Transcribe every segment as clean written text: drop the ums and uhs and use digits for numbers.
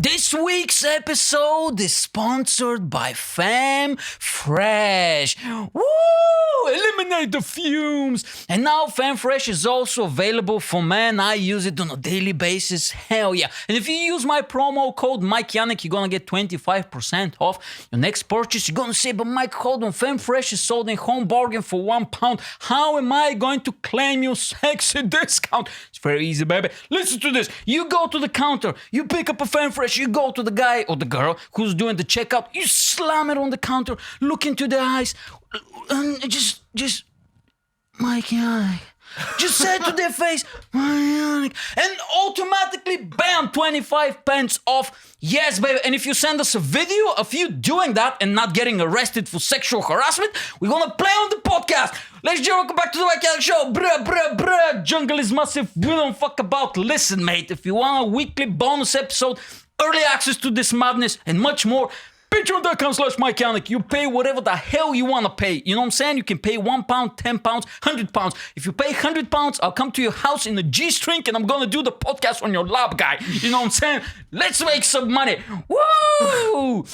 This week's episode is sponsored by Femme Fresh. Woo! Eliminate the fumes. And now Femme Fresh is also available for men. I use it on a daily basis. Hell yeah. And if you use my promo code mikeyanek, you're going to get 25% off your next purchase. You're going to say, but Mike, hold on. Femme Fresh is sold in home bargain for £1. How am I going to claim your sexy discount? It's very easy, baby. Listen to this. You go to the counter. You pick up a Femme Fresh. You go to the guy or the girl who's doing the checkout. You slam it on the counter. Look into their eyes. And just mikeyanek. Just say to their face, mikeyanek. And automatically, bam, 25 pence off. Yes, baby. And if you send us a video of you doing that and not getting arrested for sexual harassment, we're going to play on the podcast. Ladies and gentlemen, welcome back to the Mikeyanek Show. Bruh. Jungle is massive. We don't fuck about. Listen, mate, if you want a weekly bonus episode, early access to this madness, and much more, patreon.com/mikeyanek. You pay whatever the hell you want to pay. You know what I'm saying? You can pay £1, £10, £100. If you pay £100, I'll come to your house in a G-string and I'm going to do the podcast on your lap, guy. You know what I'm saying? Let's make some money. Woo!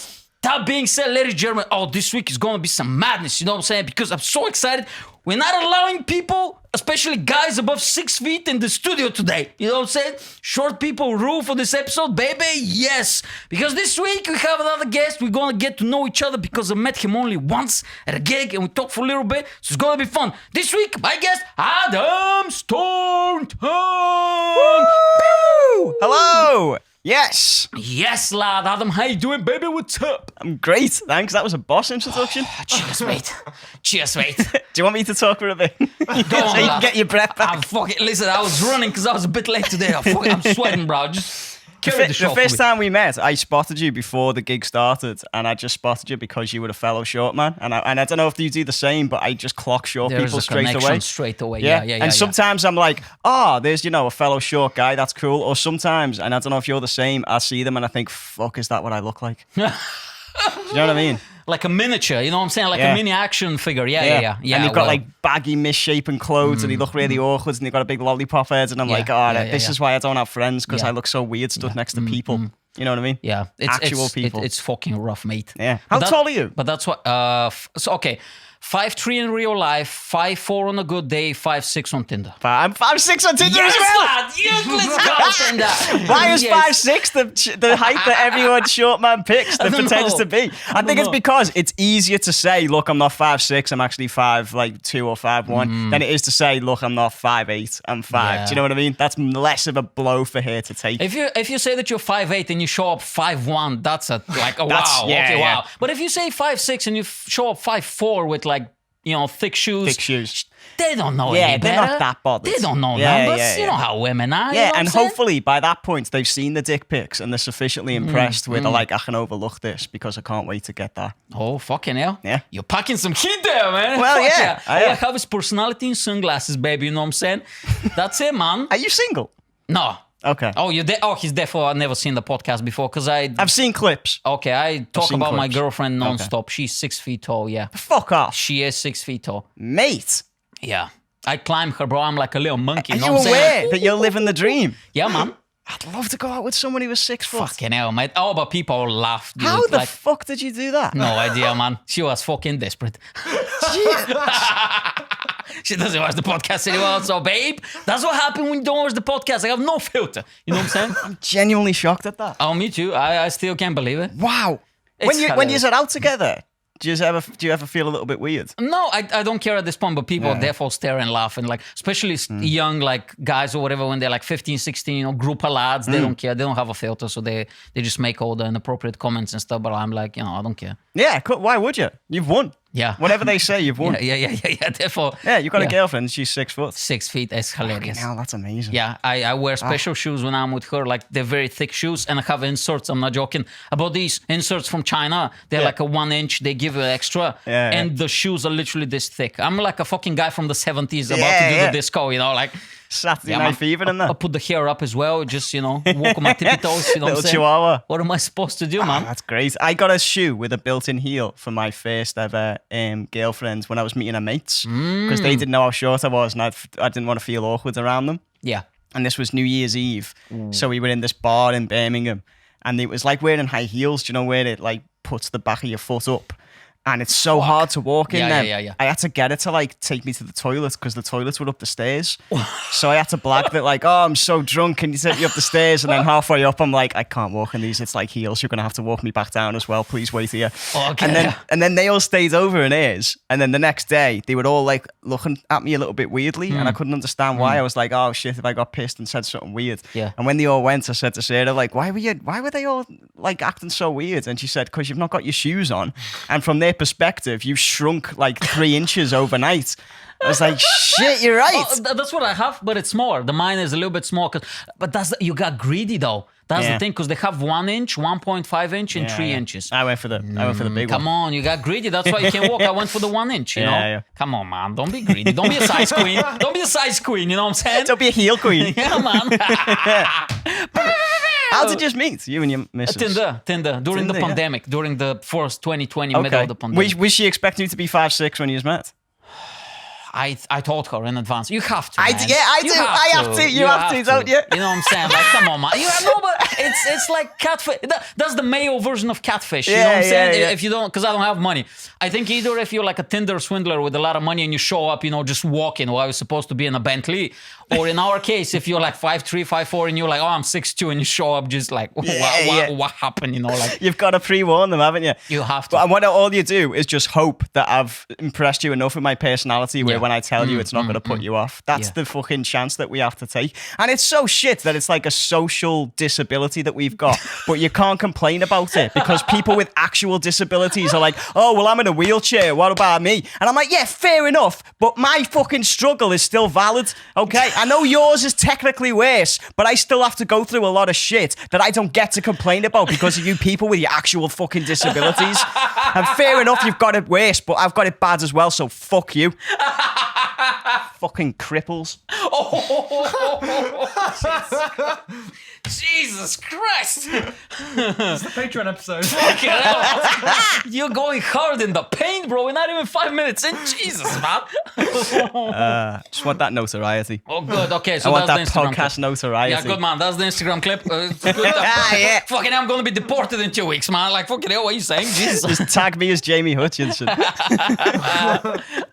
That being said, ladies and gentlemen, this week is going to be some madness. You know what I'm saying? Because I'm so excited. We're not allowing people, especially guys above 6 feet, in the studio today. You know what I'm saying? Short people rule for this episode, baby. Yes. Because this week we have another guest. We're going to get to know each other because I met him only once at a gig and we talked for a little bit. So it's going to be fun. This week, my guest, Adam Staunton. Woo! Hello. Yes. Yes, lad. Adam, how you doing, baby? What's up? I'm great, thanks. That was a boss introduction. Cheers, mate. Cheers, mate. Do you want me to talk for a bit? Go on, so you can get your breath back. Listen, I was running because I was a bit late today. I'm sweating, bro. Just carry the show. The first time we met, I spotted you before the gig started, and I just spotted you because you were a fellow short man. And I don't know if you do the same, but I just clock short people straight away. Straight away. Yeah. And sometimes I'm like, there's a fellow short guy. That's cool. Or sometimes, and I don't know if you're the same, I see them and I think, fuck, is that what I look like? Do you know what I mean? Like a miniature, you know what I'm saying? Like a mini action figure. Yeah. And they've got like baggy, misshapen clothes and they look really awkward and they've got a big lollipop head. And I'm this is why I don't have friends, because I look so weird stood next to people. You know what I mean? Yeah. Actual people. It's fucking rough, mate. Yeah. How tall are you? But that's what, 5'3" in real life, 5'4" on a good day, 5'6" on Tinder. I'm 5'6" on Tinder as well. Lad. Yes, let's go, Tinder. Why is 5'6" the height that everyone short man picks that pretends to be? I think it's because it's easier to say, look, I'm not 5'6", I'm actually 5'2" or 5'1", than it is to say, look, I'm not 5'8", I'm 5. Yeah. Do you know what I mean? That's less of a blow for her to take. If you say that you're 5'8" and you show up 5'1", that's wow. Wow. But if you say 5'6" and you show up 5'4" with thick shoes. They don't know any better. They're not that bothered. They don't know numbers. You know how women are. Yeah, you know and hopefully by that point they've seen the dick pics and they're sufficiently impressed with I can overlook this because I can't wait to get that. Oh, fucking hell. Yeah. You're packing some heat there, man. Well, yeah. All I have is personality and sunglasses, baby. You know what I'm saying? That's it, man. Are you single? No. Okay. Oh, he's therefore I've never seen the podcast before because I've seen clips. Okay, I talk about my clips. girlfriend nonstop. Okay. She's 6 feet tall, yeah. Fuck off. She is 6 feet tall. Mate. Yeah. I climb her, bro. I'm like a little monkey. Are you aware that you're living the dream? Yeah, man. I'd love to go out with somean who was 6 foot. Fucking hell, mate. Oh, but people laugh. Dude. How the fuck did you do that? No idea, man. She was fucking desperate. She doesn't watch the podcast anymore, so babe, that's what happened when you don't watch the podcast. I have no filter. You know what I'm saying? I'm genuinely shocked at that. Oh, me too. I still can't believe it. Wow. When you set out together, do you ever feel a little bit weird? No, I don't care at this point, but people therefore stare and laugh. And especially young guys or whatever, when they're 15, 16, group of lads, they don't care. They don't have a filter, so they just make all the inappropriate comments and stuff. But I'm like, I don't care. Yeah, why would you? You've won. Yeah. Whatever they say, you've won. Yeah. Therefore. Yeah, you've got a girlfriend, she's 6 foot. 6 feet, it's hilarious. Now that's amazing. Yeah, I wear special shoes when I'm with her, they're very thick shoes, and I have inserts, I'm not joking, about these inserts from China. They're like a 1 inch, they give you extra, and the shoes are literally this thick. I'm like a fucking guy from the 70s about to do the disco, Saturday Night Fever and that. I put the hair up as well, just, walk on my tippy toes, you know what I'm saying? Chihuahua. What am I supposed to do, man? That's great. I got a shoe with a built-in heel for my first ever girlfriend when I was meeting her mates, because they didn't know how short I was, and I didn't want to feel awkward around them. Yeah. And this was New Year's Eve, so we were in this bar in Birmingham, and it was like wearing high heels. Do you know where it like puts the back of your foot up? And it's so hard to walk in them. Yeah. I had to get it to like take me to the toilet because the toilets were up the stairs. So I had to blag that like, oh, I'm so drunk. Can you take me up the stairs? And then halfway up, I'm like, I can't walk in these. It's like heels. You're going to have to walk me back down as well. Please wait here. Okay. And then they all stayed over in ears. And then the next day, they were all like looking at me a little bit weirdly. And I couldn't understand why. I was like, oh shit, if I got pissed and said something weird. Yeah. And when they all went, I said to Sarah, like, why were they all like acting so weird? And she said, because you've not got your shoes on. And from their perspective, you shrunk like 3 inches overnight. I was like, shit, you're right. That's what I have, but it's smaller. The mine is a little bit small, but you got greedy though. That's the thing, because they have 1 inch, 1.5 inch, and 3 inches. I went for the big one. Come on, you got greedy. That's why you can walk. I went for the 1 inch. You know. Yeah. Come on, man. Don't be greedy. Don't be a size queen. Don't be a size queen. You know what I'm saying? Don't be a heel queen. Yeah, man. How did you meet, you and your missus? Tinder. During the pandemic, during the first 2020, middle of the pandemic. Was she expecting you to be 5'6" when you met? I told her in advance. You have to. I do. You have to, don't you? You know what I'm saying? Like, come on, man. But it's like catfish. That's the male version of catfish. You know what I'm saying? Yeah. If you don't, because I don't have money. I think either if you're like a Tinder swindler with a lot of money and you show up, just walking while you're supposed to be in a Bentley, or in our case, if you're like 5'3", 5'4", and you're like, oh, I'm 6'2", and you show up just like, what happened? Like you've got to pre-warn them, haven't you? You have to. And what all you do is just hope that I've impressed you enough with my personality where when I tell you it's not going to put you off. That's the fucking chance that we have to take. And it's so shit that it's like a social disability that we've got, but you can't complain about it because people with actual disabilities are like, oh, well, I'm in a wheelchair. What about me? And I'm like, yeah, fair enough, but my fucking struggle is still valid, okay? I know yours is technically worse, but I still have to go through a lot of shit that I don't get to complain about because of you people with your actual fucking disabilities. And fair enough, you've got it worse, but I've got it bad as well, so fuck you. Fucking cripples. Jesus Christ. It's the Patreon episode. Fucking hell. You're going hard in the paint, bro. We're not even 5 minutes in. Jesus, man. Just want that notoriety. Oh, good. Okay, so I want that's that the Instagram podcast clip. notoriety. Yeah, good, man. That's the Instagram clip. It's good. Yeah. Fucking hell, I'm going to be deported in 2 weeks, man. Like, fucking hell, what are you saying? Jesus. Just tag me as Jamie Hutchinson.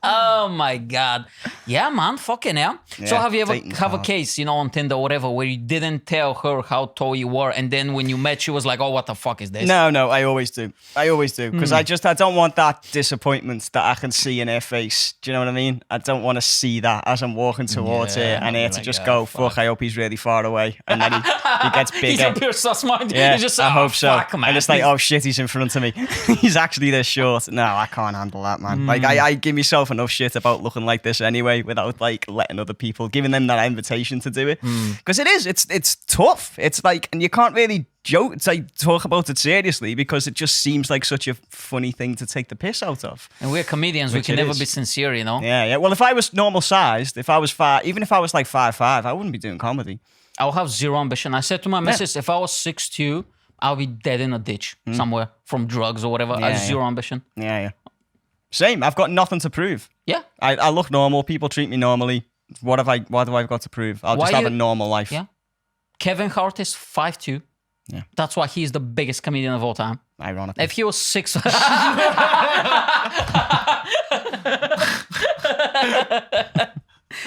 Oh, my God. Yeah, man. Fucking hell. So have you ever have a case, on Tinder or whatever, where you didn't tell her how tall you were, and then when you met, she was like, oh, what the fuck is this? No, I always do. Because I don't want that disappointment that I can see in her face. Do you know what I mean? I don't want to see that as I'm walking towards her and her to just go, fuck, I hope he's really far away. And then he gets bigger. He's a pure sus mind. Yeah, He's just I hope so. Fuck, man. And it's like, oh shit, he's in front of me. He's actually this short. No, I can't handle that, man. Like, I give myself enough shit about looking like this anyway without like letting other people, giving them that invitation to do it. Because it's tough. It's like, and you can't really talk about it seriously because it just seems like such a funny thing to take the piss out of. And we're comedians, we can never be sincere, Yeah. Well, if I was normal sized, if I was even if I was like 5'5", I wouldn't be doing comedy. I'll have zero ambition. I said to my missus, if I was 6'2", I'll be dead in a ditch somewhere from drugs or whatever. I have zero ambition. Yeah. Same. I've got nothing to prove. Yeah. I look normal. People treat me normally. What do I got to prove? I'll just have a normal life. Yeah. Kevin Hart is 5'2". Yeah. That's why he's the biggest comedian of all time. Ironically. If he was 6...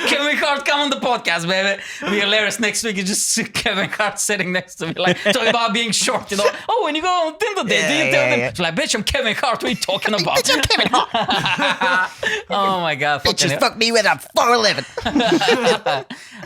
Kevin Hart, come on the podcast, baby. It'll be hilarious. Next week, you just see Kevin Hart sitting next to me, like, talking about being short, Oh, when you go on Tinder date, do you tell them? She's like, bitch, I'm Kevin Hart. What are you talking about? Bitch, I'm Kevin Hart. Oh, my God. Bitches fuck me with a 4'11".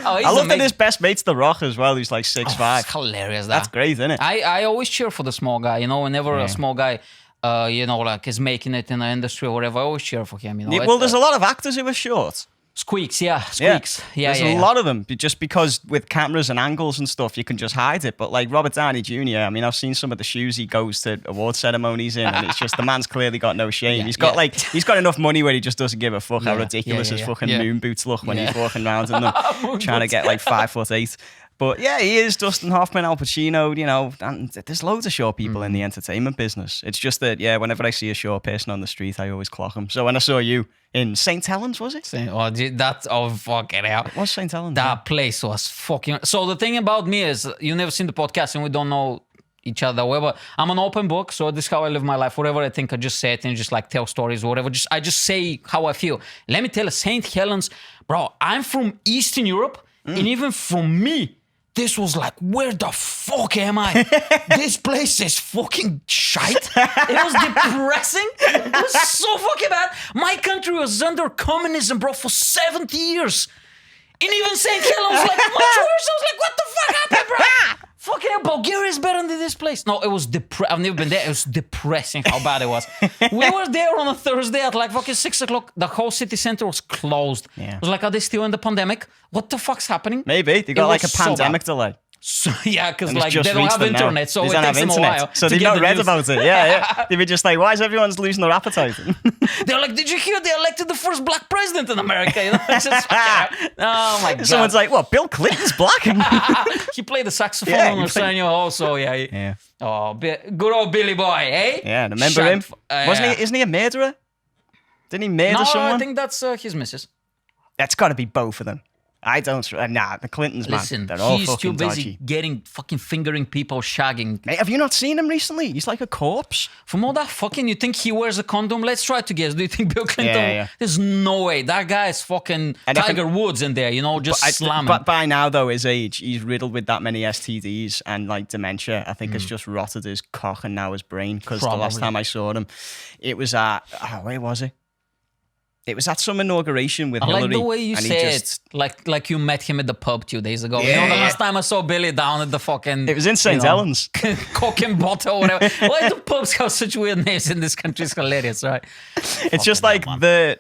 I love that his best mate's The Rock as well, who's like 6'5". It's hilarious, That's great, isn't it? I always cheer for the small guy, whenever a small guy... like is making it in the industry or whatever, I always cheer for him. Well, there's a lot of actors who are short. Squeaks. Yeah. There's a lot of them, just because with cameras and angles and stuff, you can just hide it. But like Robert Downey Jr., I mean, I've seen some of the shoes he goes to award ceremonies in, and it's just the man's clearly got no shame. He's got enough money where he just doesn't give a fuck how ridiculous his fucking moon boots look when he's walking around in them, trying to get like 5'8". But yeah, he is Dustin Hoffman, Al Pacino, and there's loads of short people in the entertainment business. It's just that, whenever I see a short person on the street, I always clock him. So when I saw you in St. Helens, was it? Fucking hell. What's St. Helens? That place was fucking... So the thing about me is, you never seen the podcast and we don't know each other, whatever. I'm an open book, so this is how I live my life. Whatever I think, I just say it and just like tell stories or whatever. I just say how I feel. Let me tell you, St. Helens, bro, I'm from Eastern Europe, and even for me, this was like, where the fuck am I? This place is fucking shite. It was depressing. It was so fucking bad. My country was under communism, bro, for 70 years. And even St. Helens was like much worse. I was like, what the fuck happened, bro? Fucking hell, Bulgaria is better than this place. No, it was I've never been there. It was depressing how bad it was. We were there on a Thursday at like fucking 6 o'clock. The whole city center was closed. Yeah. It was like, are they still in the pandemic? What the fuck's happening? Maybe. They got like a was so pandemic bad. delay. So, yeah, because And it's like just they don't reached have them now. internet, so They it don't takes have them a internet. while. So to they've get not the read news. about it. Yeah. They were just like, why is everyone's losing their appetite? They're like, did you hear they elected the first black president in America? You know, it's just fucking, oh my god. Someone's like, what? Bill Clinton's black? He played the saxophone Yeah, on he Arsenio also, yeah. Yeah. Oh, good old Billy boy, eh? Yeah, remember him? Wasn't yeah. he? Isn't he a murderer? Didn't he murder No, someone? I think that's his missus. That's got to be both of them. I don't. Nah, the Clintons, Listen, man. They're all he's fucking too busy dodgy. getting fucking fingering people, shagging. Mate, have you not seen him recently? He's like a corpse. From all that fucking, you think he wears a condom? Let's try to guess. Do you think Bill Clinton? Yeah. There's no way. That guy is fucking And I think- Tiger Woods in there, you know, just slamming. But by now, though, his age, he's riddled with that many STDs and like dementia. I think it's just rotted his cock and now his brain. Because the last Probably. time I saw him, it was at where was it? It was at some inauguration with I Hillary. like the way you and he say just- it, like you met him at the pub 2 days ago. You Yeah, know, the yeah. last time I saw Billy down at the fucking... It was in St. Helens. Cock and bottle, whatever. Why do pubs have such weird names in this country? It's hilarious, right? It's just like a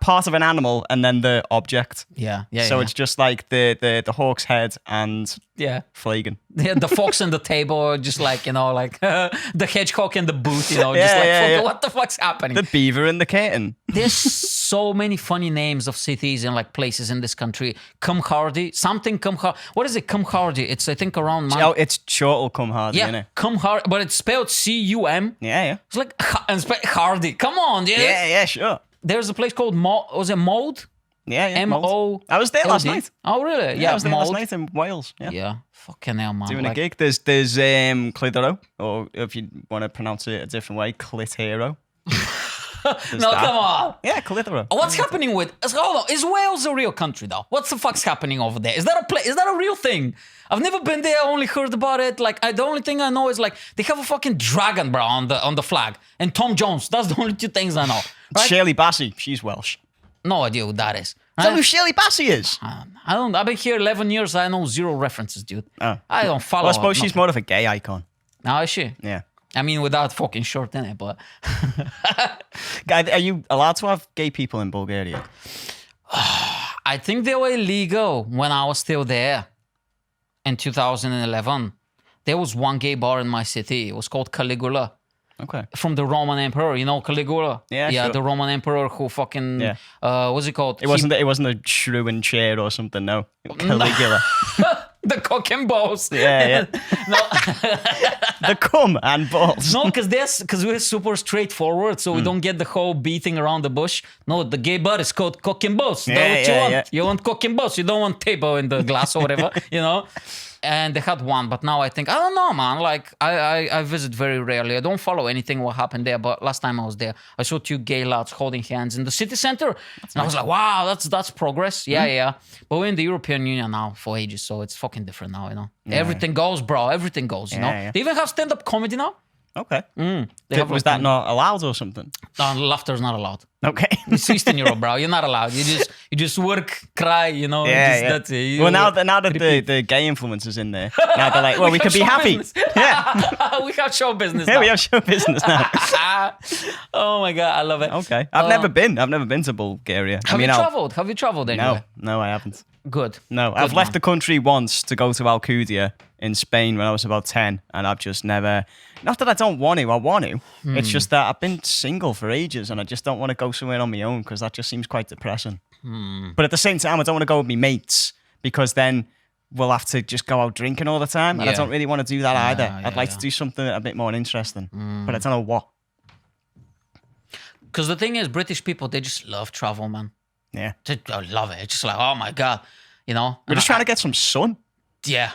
part of an animal and then the object. Yeah. So it's just like the hawk's head and Yeah. flagon. Yeah, the fox and the table, or just like, you know, like the hedgehog and the boot, you know, Yeah, just like, yeah, fuck, yeah. what the fuck's happening? The beaver and the kitten. There's so many funny names of cities and like places in this country. Cumhardy, what is it, Cumhardy? It's, I think, around... Oh, it's short will come hard, isn't yeah, it? Cumhardy, but it's spelled C-U-M. Yeah. It's like, and Hardy. Come on, dude. Yeah, sure. There's a place called was it Mold? Yeah. M-O... I was there last night. Oh, really? Yeah, I was there last Mold. night in Wales. Yeah. Yeah, fucking hell, man. Doing like, a gig. There's Clitheroe, or if you want to pronounce it a different way, Clitheroe. No, come on. Yeah, Clitheroe. What's happening with... Hold on. Is Wales a real country, though? What the fuck's happening over there? Is that a real thing? I've never been there. I only heard about it. Like, the only thing I know is, like, they have a fucking dragon, bro, on the flag. And Tom Jones. That's the only two things I know. Right? Shirley Bassey, she's Welsh. No idea who that is. Is that who Shirley Bassey is? I've been here 11 years. I know zero references, dude. Oh. I don't follow. Well, I suppose she's nothing. more of a gay icon. Now is she? Yeah. I mean, without fucking short in it, but... Are you allowed to have gay people in Bulgaria? I think they were illegal when I was still there in 2011. There was one gay bar in my city. It was called Caligula. Okay. From the Roman Emperor, you know Caligula? Yeah, Yeah, sure. the Roman Emperor who fucking... Yeah. What's it called? It wasn't a shrew and chair or something, no. Caligula. The cock and balls. Yeah. The cum and balls. No, because we're super straightforward, so we don't get the whole beating around the bush. No, the gay bar is called cock and balls. That's what you want. Yeah. You want cock and balls. You don't want table in the glass or whatever, you know? And they had one, but now I think, I don't know, man. Like, I visit very rarely. I don't follow anything what happened there, but last time I was there, I saw two gay lads holding hands in the city center. I was like, wow, that's progress. Yeah. But we're in the European Union now for ages, so it's fucking different now, you know? Everything goes, bro. Everything goes, you know? Yeah. They even have stand-up comedy now. Okay. They have Was like- that not allowed or something? No, laughter's not allowed. Okay. It's Eastern Europe, bro. You're not allowed. You just work, cry, you know. Yeah. That's it. You Well, now work. that the gay influences in there, now they're like, well, we have could be show happy. business. Yeah. We have show business Yeah, now. we have show business now. Oh my god, I love it. Okay. I've never been to Bulgaria. Have you traveled? Have you traveled anywhere? No, I haven't. Good. No, Good, I've left man. the country once to go to Alcudia in Spain when I was about 10, and I've just never... Not that I don't want to, I want to. It's just that I've been single for ages, and I just don't want to go somewhere on my own, because that just seems quite depressing. But at the same time, I don't want to go with my mates, because then we'll have to just go out drinking all the time, and I Yeah. don't really want to do that either. Yeah, I'd like yeah. to do something a bit more interesting, but I don't know what. Because the thing is, British people, they just love travel, man. Yeah. They love it. It's just like, oh my god, you know. We're just trying to get some sun. Yeah.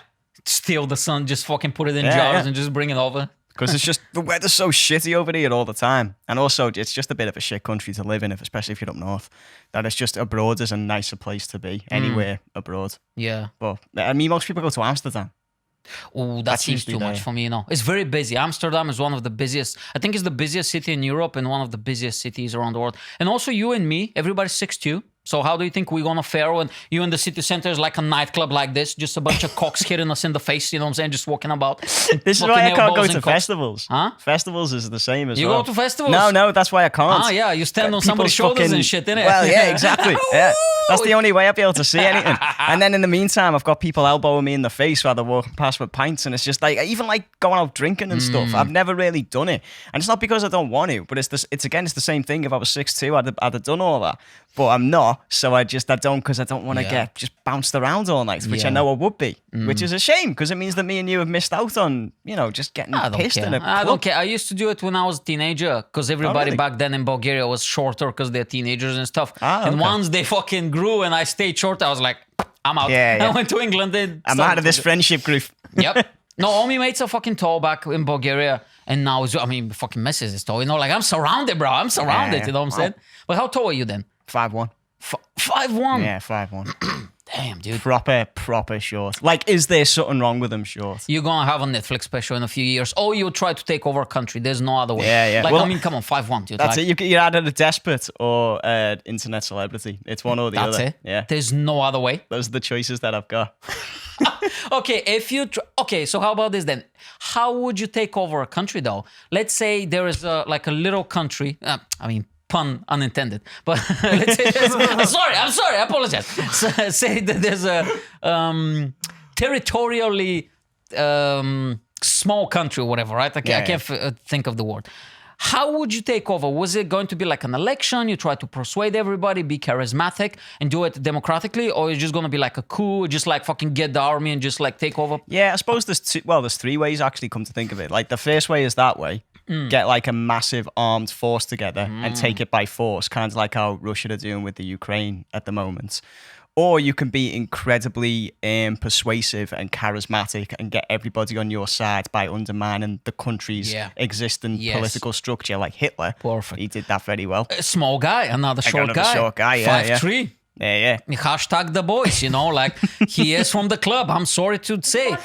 steal the sun, just fucking put it in Yeah, jars yeah. and just bring it over. Because it's just, the weather's so shitty over here all the time. And also, it's just a bit of a shit country to live in, especially if you're up north. That it's just, abroad is a nicer place to be, anywhere abroad. Yeah. But, I mean, most people go to Amsterdam. Oh, that That's seems usually too much for me, It's very busy. Amsterdam is one of the busiest. I think it's the busiest city in Europe and one of the busiest cities around the world. And also you and me, everybody's 6'2". So how do you think we're going to fare when you in the city center is like a nightclub like this? Just a bunch of cocks hitting us in the face, you know what I'm saying? Just walking about. This is why I can't go to festivals. Huh? Festivals is the same as You well. go to festivals? No, that's why I can't. Ah, yeah, you stand on somebody's shoulders and shit, innit? Well, yeah, exactly. Yeah. That's the only way I'll be able to see anything. And then in the meantime, I've got people elbowing me in the face while they're walking past with pints, and it's just like, even like going out drinking and stuff. I've never really done it. And it's not because I don't want to, but it's the same thing. If I was 6'2", I'd have done all that. But I'm not, so I don't, because I don't want to get just bounced around all night, which I know I would be, which is a shame, because it means that me and you have missed out on, just getting pissed in a club. I don't care. I used to do it when I was a teenager, because everybody back then in Bulgaria was shorter because they're teenagers and stuff. And once they fucking grew and I stayed short, I was like, I'm out. I went to England. I'm out of this friendship group. Yep. No, all my mates are fucking tall back in Bulgaria. And now, fucking misses is tall. Like, I'm surrounded, bro. I'm surrounded, you know what I'm saying? But how tall are you then? 5'1". 5'1"? Yeah, 5'1". Damn, dude. Proper short. Like, is there something wrong with them short? You're going to have a Netflix special in a few years. Or you'll try to take over a country. There's no other way. Yeah. Like, Well, come on, 5'1", dude. That's like, it. You're either a despot or internet celebrity. It's one or the that's other. it. Yeah. There's no other way. Those are the choices that I've got. Okay, so how about this then? How would you take over a country though? Let's say there is a little country. Pun unintended. But let's say I'm sorry, I apologize. Say that there's a territorially small country or whatever, right? I can't think of the word. How would you take over? Was it going to be like an election? You try to persuade everybody, be charismatic, and do it democratically? Or is it just going to be like a coup, just like fucking get the army and just like take over? Yeah, I suppose there's three ways actually, come to think of it. Like, the first way is that way. Get like a massive armed force together and take it by force, kind of like how Russia are doing with the Ukraine at the moment. Or you can be incredibly persuasive and charismatic and get everybody on your side by undermining the country's existing political structure, like Hitler. Perfect. He did that very well. A small guy, another short guy. Yeah. 5'3". Yeah. Hashtag the boys, like he is from the club. I'm sorry to say.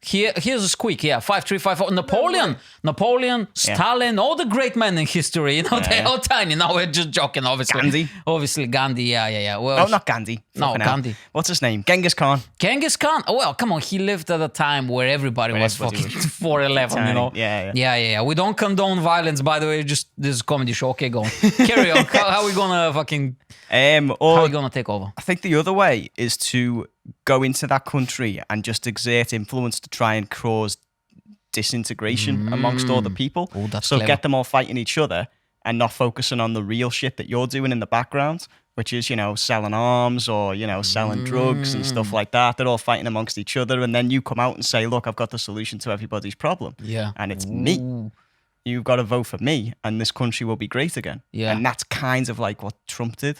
Here's a squeak, 5'3", 5'4". Napoleon, Stalin, all the great men in history, they're all tiny. Now we're just joking, obviously. Gandhi. Obviously, Gandhi, yeah. Well, No, not Gandhi. Gandhi. What's his name? Genghis Khan. Genghis Khan. Oh, well, come on. He lived at a time where everybody was fucking 4'11", Yeah. We don't condone violence, by the way. Just this is a comedy show. Okay, go on. Carry on. How are we gonna fucking... how are we gonna take over? I think the other way is to go into that country and just exert influence to try and cause disintegration amongst all the people. Oh, that's so clever. get them all fighting each other and not focusing on the real shit that you're doing in the background, which is, selling arms or, selling drugs and stuff like that. They're all fighting amongst each other. And then you come out and say, look, I've got the solution to everybody's problem. Yeah. And it's me. You've got to vote for me and this country will be great again. Yeah. And that's kind of like what Trump did.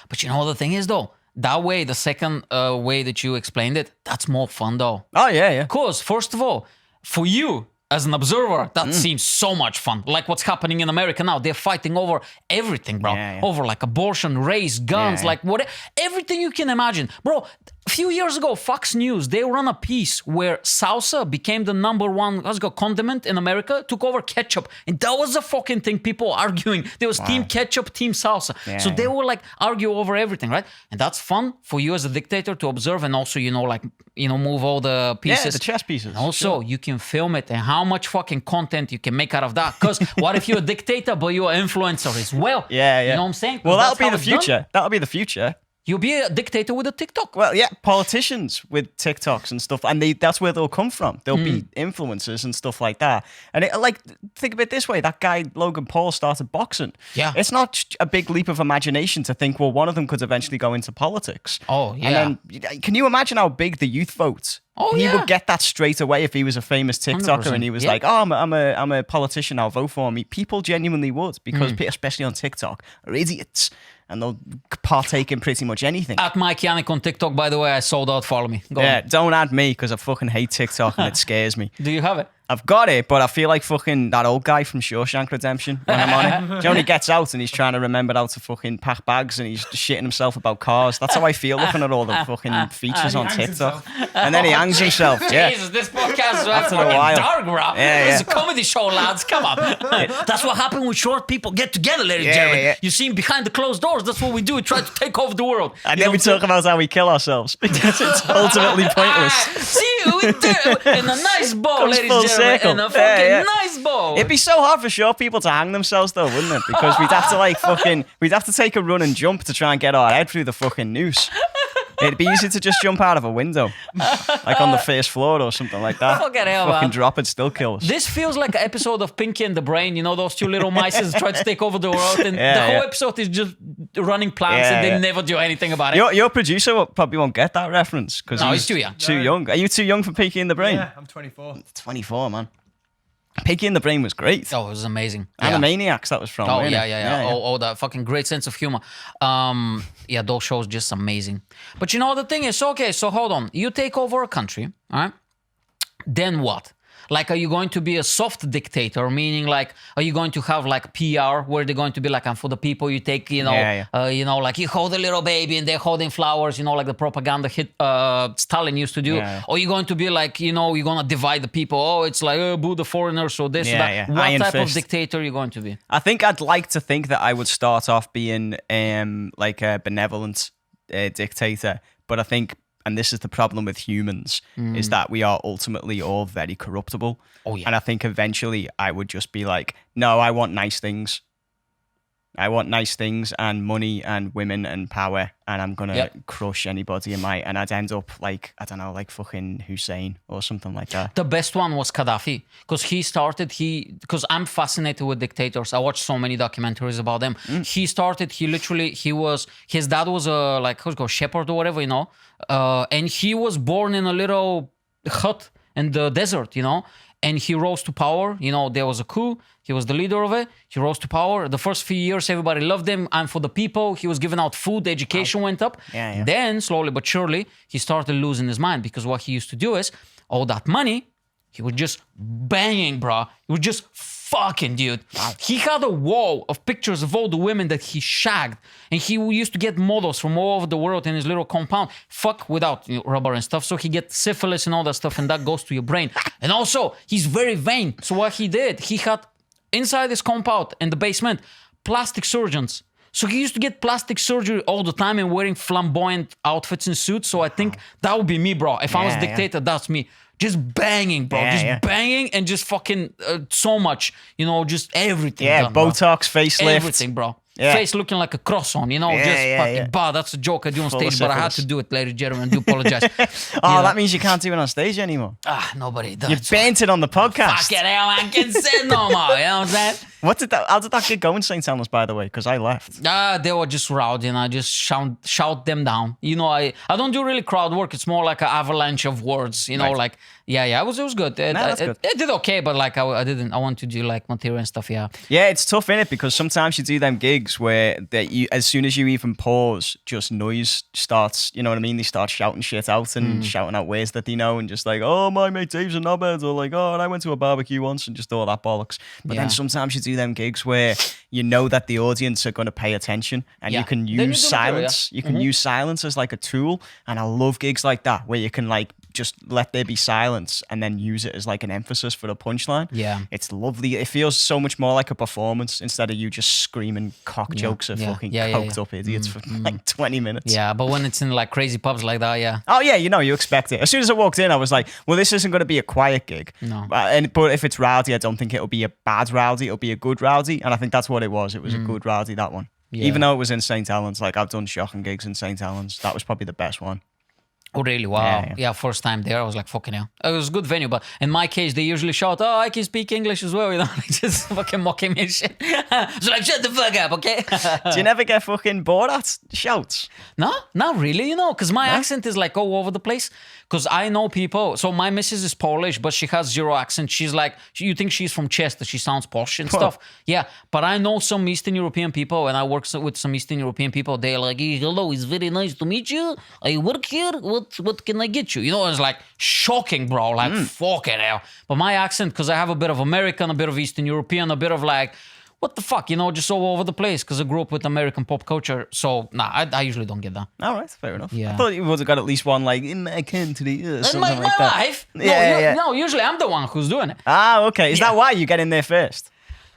But you know what the thing is, though? That way, the second way that you explained it, that's more fun, though. Oh, yeah. Because, first of all, for you, as an observer, that seems so much fun. Like what's happening in America now. They're fighting over everything, bro. Yeah. Over like abortion, race, guns, like what, everything you can imagine. Bro, a few years ago, Fox News, they run a piece where salsa became the number one, condiment in America, took over ketchup. And that was the fucking thing, people arguing. There was team ketchup, team salsa. So they will like argue over everything, right? And that's fun for you as a dictator to observe and also, move all the pieces. Yeah, the chess pieces. And also, you can film it and how much fucking content you can make out of that. Because what if you're a dictator, but you're an influencer as well? Yeah. You know what I'm saying? Well, that'll be the future. That'll be the future. You'll be a dictator with a TikTok. Well, yeah, politicians with TikToks and stuff, and that's where they'll come from. They'll be influencers and stuff like that. And think of it this way: that guy Logan Paul started boxing. Yeah, it's not a big leap of imagination to think, well, one of them could eventually go into politics. Oh, yeah. And then, can you imagine how big the youth vote? He would get that straight away if he was a famous TikToker 100%. and he was like, "Oh, I'm a politician. I'll vote for me." People genuinely would, because especially on TikTok, are idiots. and they'll partake in pretty much anything. At Mike Yanek on TikTok, by the way, I sold out. Follow me. Go on. Don't add me because I fucking hate TikTok and it scares me. Do you have it? I've got it, but I feel like fucking that old guy from Shawshank Redemption when I'm on it. Do you know when he gets out and he's trying to remember how to fucking pack bags and he's shitting himself about cars? That's how I feel looking at all the fucking features on TikTok. And then he hangs himself. Yeah. Jesus, this podcast is After a fucking while. dark, bro. Yeah, It's yeah. a comedy show, lads. Come on. That's what happened when short people get together, ladies and Yeah, gentlemen. yeah. You see behind the closed doors. That's what we do. We try to take over the world. And You then know we what I'm talk about how we kill ourselves because it's ultimately pointless. See, we do it in a nice bow, Comes ladies full and gentlemen. circle. In a Yeah, fucking yeah. nice bow. It'd be so hard for short people to hang themselves though, wouldn't it? Because we'd have to we'd have to take a run and jump to try and get our head through the fucking noose. It'd be easy to just jump out of a window, like on the first floor or something like that. Fucking hell, Fucking man. drop it, still kill us. This feels like an episode of Pinky and the Brain. You know, those two little mice try to take over the world, and Yeah, the whole yeah. episode is just running plans, Yeah, and they yeah. never do anything about it. Your producer probably won't get that reference because No, he's too young. Too young. Are you too young for Pinky in the Brain? Yeah, I'm 24. 24, man. Pinky in the Brain was great. Oh, it was amazing. Yeah. Animaniacs that was from. Oh wasn't yeah, it? yeah, yeah. Oh, that fucking great sense of humor. Yeah, those shows just amazing. But you know the thing is, okay, so hold on. You take over a country, all right? Then what? Like, are you going to be a soft dictator? Meaning, like, are you going to have like PR where they're going to be like, and for the people you take, you know, like you hold a little baby and they're holding flowers, you know, like the propaganda hit Stalin used to do. Yeah. Or you're going to be like, you know, you're gonna divide the people. Oh, it's like boo the foreigners, so this, Yeah, that. yeah. What Iron type of fist. dictator are you going to be? I think I'd like to think that I would start off being like a benevolent dictator, but I think, and this is the problem with humans, is that we are ultimately all very corruptible. Oh, yeah. And I think eventually I would just be like, no, I want nice things. I want nice things and money and women and power, and I'm gonna Yep. crush anybody in my. And I'd end up like, I don't know, like fucking Hussein or something like that. The best one was Gaddafi because because I'm fascinated with dictators. I watched so many documentaries about them. His dad was a like shepherd or whatever, you know, and he was born in a little hut in the desert, you know, and he rose to power. You know, there was a coup. He was the leader of it. He rose to power. The first few years, everybody loved him. I'm for the people. He was giving out food. The education went up. Yeah, yeah. Then, slowly but surely, he started losing his mind because what he used to do is all that money, he was just banging, bro. He was just fucking, dude. He had a wall of pictures of all the women that he shagged. And he used to get models from all over the world in his little compound. Fuck without rubber and stuff. So he gets syphilis and all that stuff. And that goes to your brain. And also, he's very vain. So what he did, he had inside his compound in the basement, plastic surgeons. So he used to get plastic surgery all the time and wearing flamboyant outfits and suits. So I think that would be me, bro. If I was a Yeah, dictator, that's me. Just banging, bro. Yeah, Just yeah. banging and just fucking so much, you know, just everything. Yeah, done, bro. Botox, facelift. Everything, bro. Yeah. Face looking like a cross on, you know, Yeah, just yeah, fucking yeah. bah. That's a joke I do on Full of stage, but I had syphilis. to do it, ladies and gentlemen. I do apologize. Oh, know. that means you can't do it on stage anymore. Nobody does. You bent it on the podcast. Fuck it, hell, man. Can't say no more. You know what I'm saying? How did that get going, St. Helens, by the way? Because I left. They were just rowdy and I just shout them down. You know, I don't do really crowd work. It's more like an avalanche of words, you know, Right. like, it was good. that's good. It did okay, but like I want to do like material and stuff, yeah. Yeah, it's tough, innit? Because sometimes you do them gigs where as soon as you even pause, just noise starts, you know what I mean? They start shouting shit out and shouting out words that they know and just like, oh, my mate Dave's a knobhead, or like, oh, and I went to a barbecue once and just all that bollocks. But Yeah. then sometimes you do them gigs where you know that the audience are going to pay attention and Yeah. you can Then you use do material, silence. You can use silence as like a tool. And I love gigs like that where you can like just let there be silence and then use it as like an emphasis for the punchline. Yeah. It's lovely. It feels so much more like a performance instead of you just screaming cock jokes at yeah, fucking yeah, yeah, coked up idiots for like 20 minutes. Yeah, but when it's in like crazy pubs like that, yeah. Oh yeah, you know, you expect it. As soon as I walked in, I was like, well, this isn't going to be a quiet gig. No. But if it's rowdy, I don't think it'll be a bad rowdy. It'll be a good rowdy. And I think that's what it was. It was a good rowdy, that one. Yeah. Even though it was in St. Helens, like I've done shocking gigs in St. Helens. That was probably the best one. Oh, really? Wow. Yeah, first time there, I was like, fucking hell. It was a good venue, but in my case, they usually shout, oh, I can speak English as well, like just fucking mocking me and shit. So like, shut the fuck up, okay? Do you never get fucking bored at shouts? No, not really, because my accent is like all over the place. Because I know people, so my missus is Polish, but she has zero accent. She's like, you think she's from Chester, she sounds posh and stuff. Yeah, but I know some Eastern European people, and I work with some Eastern European people. They're like, hey, hello, it's very nice to meet you. I work here, what can I get you? It's like shocking, bro, like fucking hell. But my accent, because I have a bit of American, a bit of Eastern European, a bit of like, what the fuck, just all over the place because I grew up with American pop culture. So, I usually don't get that. All right, fair enough. Yeah. I thought you would have got at least one, like, in my country, something my like that. wife? Yeah. No, usually I'm the one who's doing it. Ah, okay. Is that why you get in there first?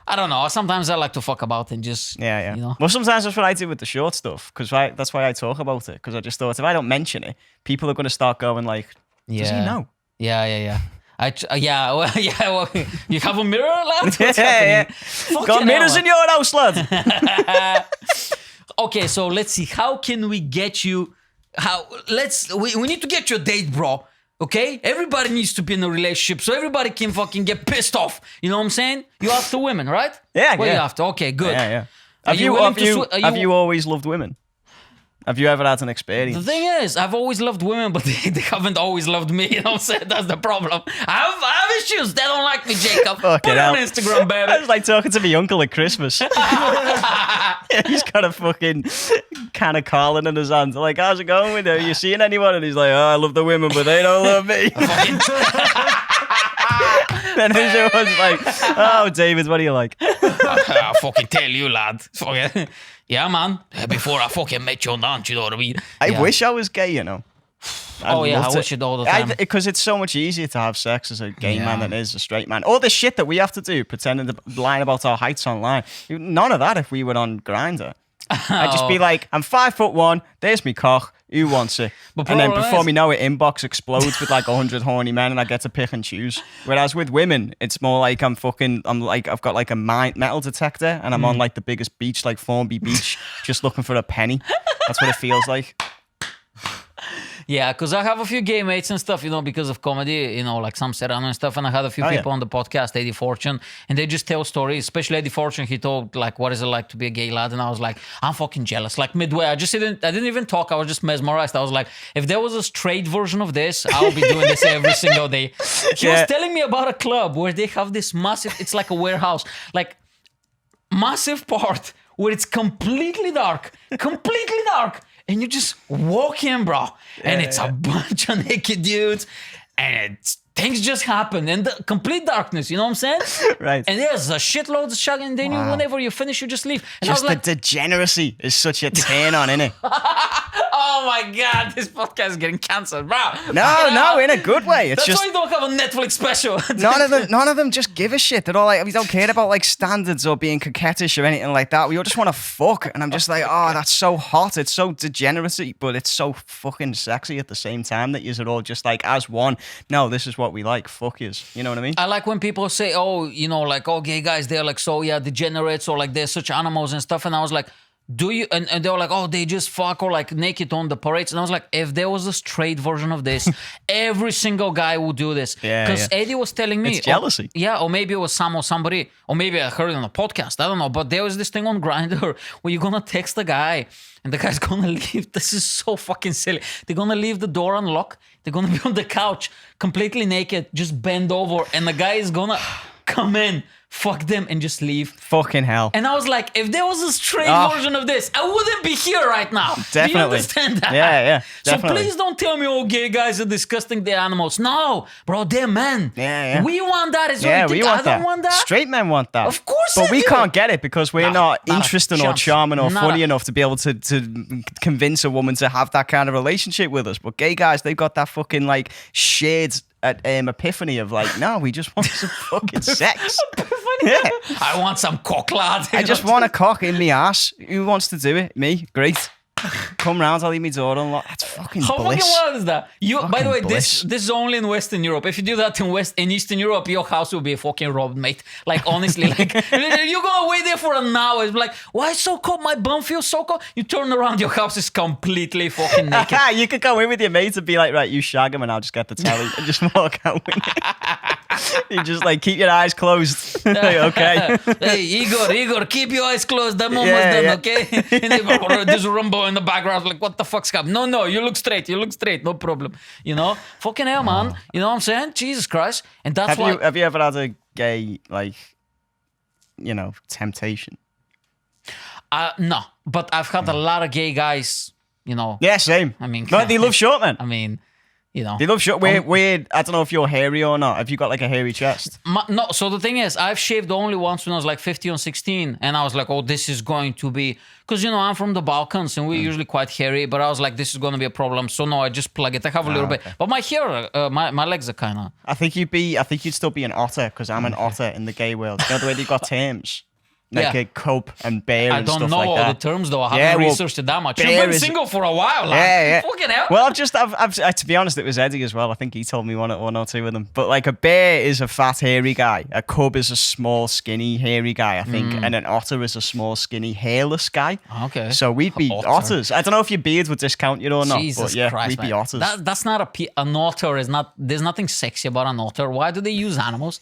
I don't know. Sometimes I like to fuck about and just, Yeah. Well, sometimes that's what I do with the short stuff because that's why I talk about it because I just thought if I don't mention it, people are going to start going like, does he know? Yeah. Well, you have a mirror, lad? What's yeah. happening? Got mirrors in your house, lad. Okay, so let's see. How can we get you? We need to get you a date, bro. Okay? Everybody needs to be in a relationship so everybody can fucking get pissed off. You know what I'm saying? You after women, right? Yeah, What are you after? Okay, good. Yeah. Have you always loved women? Have you ever had an experience? The thing is, I've always loved women, but they haven't always loved me. You know what I'm saying? That's the problem. I have issues. They don't like me, Jacob. Put it on Instagram, baby. It's like talking to my uncle at Christmas. He's got a fucking can of Carlin in his hand. Like, how's it going with you? Are you seeing anyone? And he's like, oh, I love the women, but they don't love me. Then everyone's like, oh, David, what do you like? I'll fucking tell you, lad. Yeah, man. Before I fucking met your aunt, you know what I mean? I wish I was gay, I wish it all the time. Because it's so much easier to have sex as a gay man than it is a straight man. All the shit that we have to do, pretending to lie about our heights online. None of that if we were on Grindr. I'd just be like, I'm 5'1", there's me cock, who wants it? And then before me know it, inbox explodes with like 100 horny men and I get to pick and choose. Whereas with women, it's more like I've got like a metal detector and I'm on like the biggest beach, like Formby Beach, just looking for a penny. That's what it feels like. Yeah, because I have a few gay mates and stuff, because of comedy, like some Serrano and stuff. And I had a few people on the podcast, Eddie Fortune, and they just tell stories, especially Eddie Fortune. He told, like, what is it like to be a gay lad? And I was like, I'm fucking jealous. Like, midway, I didn't even talk. I was just mesmerized. I was like, if there was a straight version of this, I'll be doing this every single day. He was telling me about a club where they have this massive, it's like a warehouse, like, massive part where it's completely dark. And you just walk in, bro, and it's a bunch of naked dudes, and things just happen in the complete darkness. You know what I'm saying? Right. And there's a shitload of shit, and then whenever you finish, you just leave. And just I was like, the degeneracy is such a turn on, innit? oh my god, this podcast is getting cancelled, bro. No, in a good way. It's That's just why you don't have a Netflix special. none of them just give a shit. They're all like, we don't care about like standards or being coquettish or anything like that. We all just want to fuck, and I'm just like, oh, that's so hot. It's so degeneracy, but it's so fucking sexy at the same time that you're all just like as one. No, this is what we like. Fuck yous. You know what I mean? I like when people say, gay guys, they're like so degenerates or like they're such animals and stuff. And I was like, do you? And they were like, oh, they just fuck or like naked on the parades. And I was like, if there was a straight version of this, every single guy would do this. Because Eddie was telling me. It's jealousy. Or maybe it was Sam or somebody. Or maybe I heard it on a podcast. I don't know. But there was this thing on Grindr where you're going to text the guy and the guy's going to leave. This is so fucking silly. They're going to leave the door unlocked. They're going to be on the couch completely naked, just bend over. And the guy is going to come in, fuck them, and just leave. Fucking hell. And I was like, if there was a straight version of this, I wouldn't be here right now. Definitely. Do you understand that? Yeah, So definitely. please don't tell me, gay guys are disgusting, they're animals. No, bro, they're men. Yeah. We want that as well. Yeah, we want I don't want that. Straight men want that. Of course But I we do. can't get it because we're not interesting or chance. charming or Not funny a- enough to be able to convince a woman to have that kind of relationship with us. But gay guys, they've got that fucking like shades at epiphany of like, no, we just want some fucking sex. Yeah. I want some cock, lad. I just want a cock in me ass. Who wants to do it? Me? Great. come round, I'll leave me door unlocked. That's fucking How bliss. fucking wild is that? By the way, bliss. this is only in Western Europe. If you do that in Eastern Europe, your house will be fucking robbed, mate. Like honestly, like you're gonna wait there for an hour. It's like, why it's so cold? My bum feels so cold. You turn around, your house is completely fucking naked. You could go in with your mates and be like, right, you shag him and I'll just get the telly and just walk out with it. You just like keep your eyes closed. Okay. Hey, Igor, keep your eyes closed. The moment's done, okay? And they go, there's Rumbo in the background. Like, what the fuck's up? No, you look straight. No problem. You know? Fucking hell, man. You know what I'm saying? Jesus Christ. And that's why... Have you ever had a gay, like, temptation? No, but I've had a lot of gay guys, you know. Yeah, same. I mean... No, they love short men. I mean... You know, they love short. Weird. I don't know if you're hairy or not. Have you got like a hairy chest? No. So the thing is, I've shaved only once when I was like 15 or 16, and I was like, "Oh, this is going to be," because I'm from the Balkans and we're usually quite hairy. But I was like, "This is going to be a problem." So no, I just plug it. I have a little bit, but my hair, my legs are kind of. I think you'd still be an otter because I'm an otter in the gay world. You know the way they got terms. Like a cub and bear and stuff like that. I don't know all the terms though. I haven't researched it that much. You've been single for a while. Yeah. Fucking hell. Well, I've to be honest, it was Eddie as well. I think he told me one or two of them. But like a bear is a fat, hairy guy. A cub is a small, skinny, hairy guy, I think. And an otter is a small, skinny, hairless guy. Okay. So we'd be otters. I don't know if your beard would discount you or not. Jesus but yeah, Christ, we'd be otters. That's not an otter. Is not. There's nothing sexy about an otter. Why do they use animals?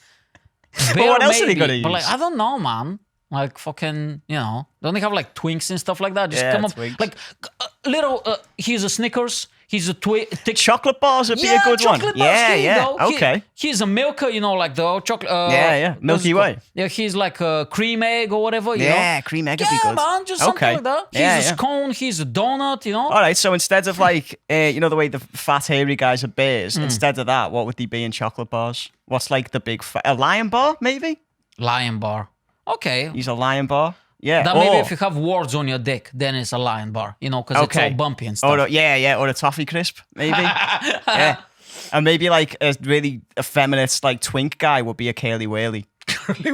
But what else are they gonna use? But like, I don't know, man. Like fucking, don't they have like Twinks and stuff like that? Just come up Twinks. like little. Here's a Snickers. He's a chocolate bars would be a good one. Bars, Yeah. Okay. He's a Milka, like the chocolate. Milky Way. Yeah, he's like a cream egg or whatever. You know? Cream egg would be good. Yeah, man, just something like that. He's a scone. He's a donut. All right. So instead of like, the way the fat hairy guys are bears, instead of that, what would they be in chocolate bars? What's like the big a Lion bar maybe? Lion bar. Okay. He's a Lion bar. Yeah. That maybe if you have warts on your dick, then it's a Lion bar, because it's all bumpy and stuff. Or a toffee crisp, maybe. Yeah. And maybe like a really effeminate like twink guy would be a curly whirly. You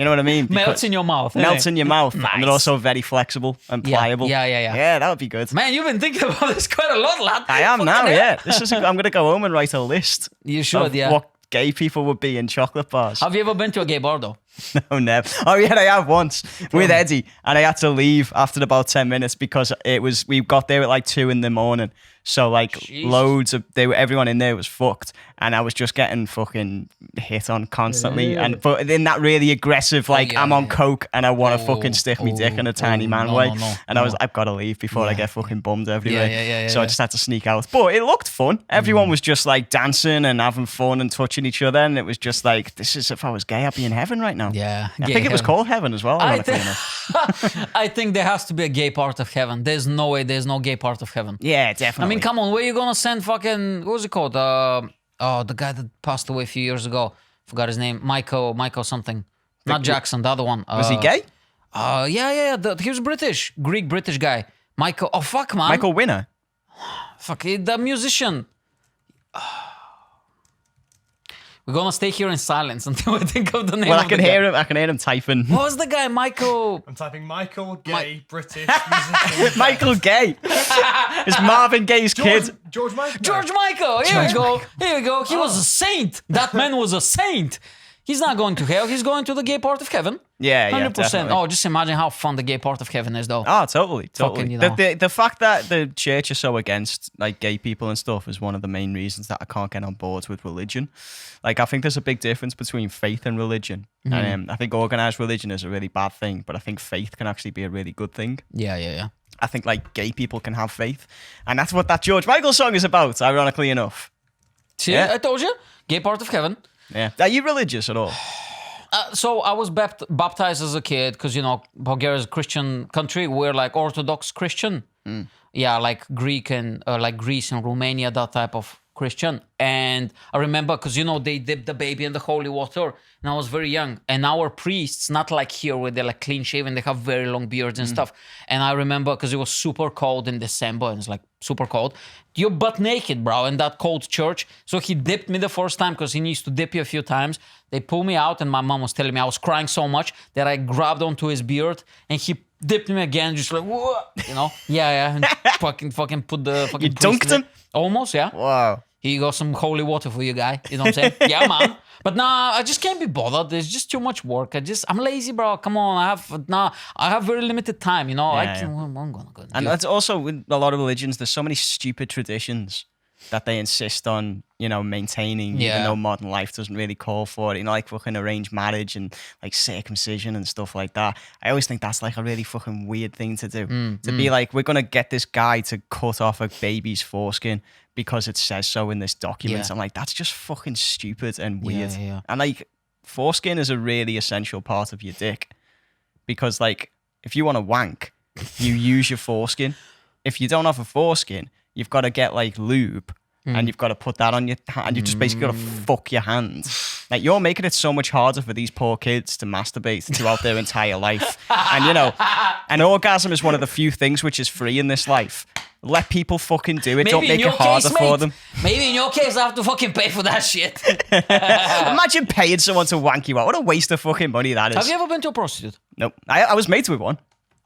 know what I mean? Melts in your mouth. Melts in your mouth. Nice. And they're also very flexible and pliable. Yeah. Yeah, that would be good. Man, you've been thinking about this quite a lot, lad. I am now, yeah. I'm going to go home and write a list. You should, yeah. What gay people would be in chocolate bars. Have you ever been to a gay bar, though? No, never. Oh, yeah, I have once with Eddie, and I had to leave after about 10 minutes because we got there at like 2 a.m. So like Jesus. everyone in there was fucked, and I was just getting fucking hit on constantly, but in that really aggressive I'm on coke and I want to fucking stick me dick in a tiny man way, and I was I've got to leave before I get fucking bummed everywhere. So I just had to sneak out, but it looked fun. Everyone was just like dancing and having fun and touching each other, and it was just like, this is, if I was gay, I'd be in heaven right now. Yeah, I think it was called heaven as well. I think there has to be a gay part of heaven. There's no way there's no gay part of heaven. Yeah, definitely. I mean, come on, where you gonna send fucking, what was it called? The guy that passed away a few years ago. Forgot his name. Michael something. Not Jackson, the other one. Was he gay? Yeah. He was British. British guy. Michael. Oh, fuck, man. Michael Winner. Fuck, the musician. We're gonna stay here in silence until we think of the name. Well, I can hear him typing. What was the guy? Michael. I'm typing Michael Gay, British musician. Michael Gay. It's Marvin Gaye's kid. George Michael. George Michael. Here we go. He was a saint. That man was a saint. He's not going to hell. He's going to the gay part of heaven. Yeah, 100%. Definitely. Oh, just imagine how fun the gay part of heaven is, though. Oh, totally. Fucking, the fact that the church is so against like gay people and stuff is one of the main reasons that I can't get on board with religion. Like, I think there's a big difference between faith and religion. And I think organized religion is a really bad thing, but I think faith can actually be a really good thing. Yeah. I think like gay people can have faith, and that's what that George Michael song is about. Ironically enough. See, I told you, gay part of heaven. Yeah. Are you religious at all? So I was baptized as a kid because, Bulgaria is a Christian country. We're like Orthodox Christian. Yeah, like Greek and like Greece and Romania, that type of Christian. And I remember because, they dip the baby in the holy water and I was very young. And our priests, not like here where they're like clean shaven, they have very long beards and stuff. And I remember because it was super cold in December and it's like super cold. You're butt naked, bro, in that cold church. So he dipped me the first time because he needs to dip you a few times. They pulled me out and my mom was telling me I was crying so much that I grabbed onto his beard and he dipped him again, just like, whoa, you know? Yeah, and fucking put the fucking You dunked him? Almost, yeah. Wow. Here you got some holy water for you, guy. You know what I'm saying? Yeah, man. But nah, I just can't be bothered. There's just too much work. I'm lazy, bro. Come on. I have very limited time, you know? I'm gonna go. And that's also with a lot of religions, there's so many stupid traditions that they insist on, you know, maintaining, even though modern life doesn't really call for it. You know, like fucking arranged marriage and like circumcision and stuff like that. I always think that's like a really fucking weird thing to do. To be like, we're going to get this guy to cut off a baby's foreskin because it says so in this document. I'm like, that's just fucking stupid and weird. And like, foreskin is a really essential part of your dick because like, if you want to wank, you use your foreskin. If you don't have a foreskin, you've got to get like lube and you've got to put that on your hand. You just basically got to fuck your hand. Like, you're making it so much harder for these poor kids to masturbate throughout their entire life. And you know, an orgasm is one of the few things which is free in this life. Let people fucking do it. Maybe don't make it harder for them. Maybe in your case, I have to fucking pay for that shit. Imagine paying someone to wank you out. What a waste of fucking money that is. Have you ever been to a prostitute? Nope. I was mates with one.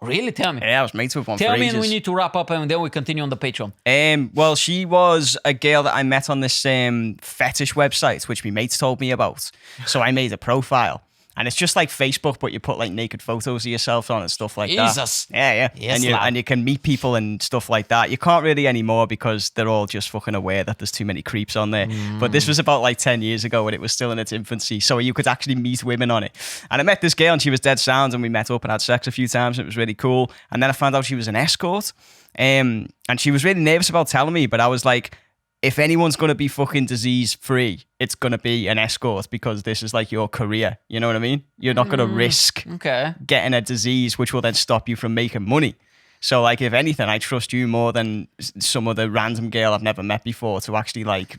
Really? Tell me. Yeah, I was mates with one Tell for me, ages. and we need to wrap up, and then we continue on the Patreon. Well, she was a girl that I met on this fetish website, which my mates told me about. So I made a profile. And it's just like Facebook, but you put like naked photos of yourself on and stuff like that. Jesus. Yeah. Yes, and you can meet people and stuff like that. You can't really anymore because they're all just fucking aware that there's too many creeps on there. But this was about like 10 years ago when it was still in its infancy. So you could actually meet women on it. And I met this girl and she was dead sound and we met up and had sex a few times. And it was really cool. And then I found out she was an escort. And she was really nervous about telling me, but I was like, if anyone's going to be fucking disease free, it's going to be an escort because this is like your career. You know what I mean? You're not going to risk getting a disease which will then stop you from making money. So like, if anything, I trust you more than some other random girl I've never met before to actually like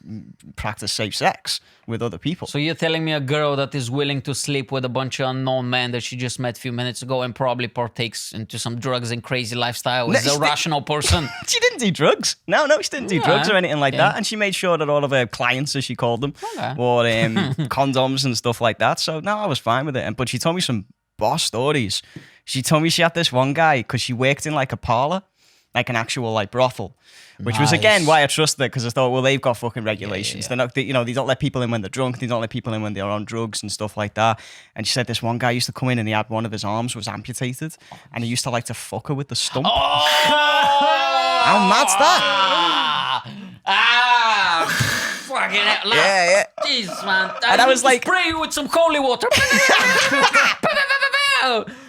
practice safe sex with other people. So you're telling me a girl that is willing to sleep with a bunch of unknown men that she just met a few minutes ago and probably partakes into some drugs and crazy lifestyle is a rational person? She didn't do drugs. No, she didn't do drugs or anything like that. And she made sure that all of her clients, as she called them, wore condoms and stuff like that. So no, I was fine with it. But she told me some boss stories. She told me she had this one guy because she worked in like a parlor, like an actual like brothel, which was again why I trusted it because I thought, well, they've got fucking regulations. They're not, they don't let people in when they're drunk. They don't let people in when they're on drugs and stuff like that. And she said this one guy used to come in and he had one of his arms was amputated and he used to like to fuck her with the stump. How mad's that? Fucking hell. Yeah. Jesus, man. And I was like, spray you with some holy water.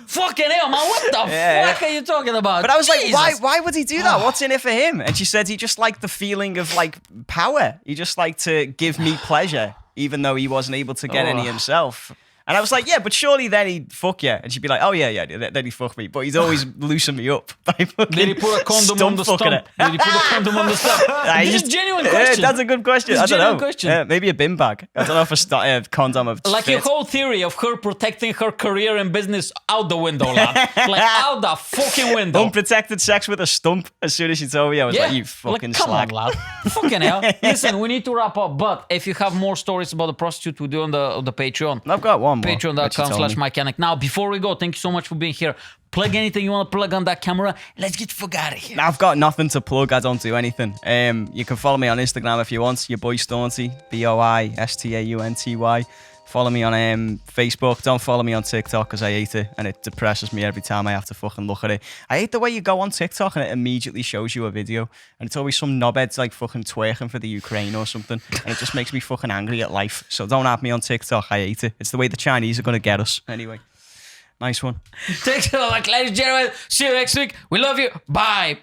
Fucking hell, man. What the fuck are you talking about? But I was Jesus. like, why would he do that? What's in it for him? And she said he just liked the feeling of like power. He just liked to give me pleasure, even though he wasn't able to get any himself. And I was like, yeah, but surely then he'd fuck you. And she'd be like, oh, yeah, then he'd fuck me. But he'd always loosen me up by fucking Did he put a condom on the stump? Did he put a condom on the stump? This is a genuine question. That's a good question. I don't know. Question. Maybe a bin bag. I don't know if a condom of like fit. your whole theory of her protecting her career and business out the window, lad. Like out the fucking window. Unprotected sex with a stump. As soon as she told me, I was like, you fucking slag. Come on, lad. Fucking hell. Listen, we need to wrap up. But if you have more stories about the prostitute, we do on the Patreon. I've got one more. Patreon.com/mikeyanek. Now, before we go, thank you so much for being here. Plug anything you want to plug on that camera. Let's get the fuck out of here. I've got nothing to plug. I don't do anything. You can follow me on Instagram if you want. Your boy Staunty, BOISTAUNTY. Follow me on Facebook. Don't follow me on TikTok because I hate it and it depresses me every time I have to fucking look at it. I hate the way you go on TikTok and it immediately shows you a video and it's always some knobheads like fucking twerking for the Ukraine or something and it just makes me fucking angry at life. So don't have me on TikTok. I hate it. It's the way the Chinese are going to get us. Anyway, nice one. Thanks a lot, ladies and gentlemen. See you next week. We love you. Bye.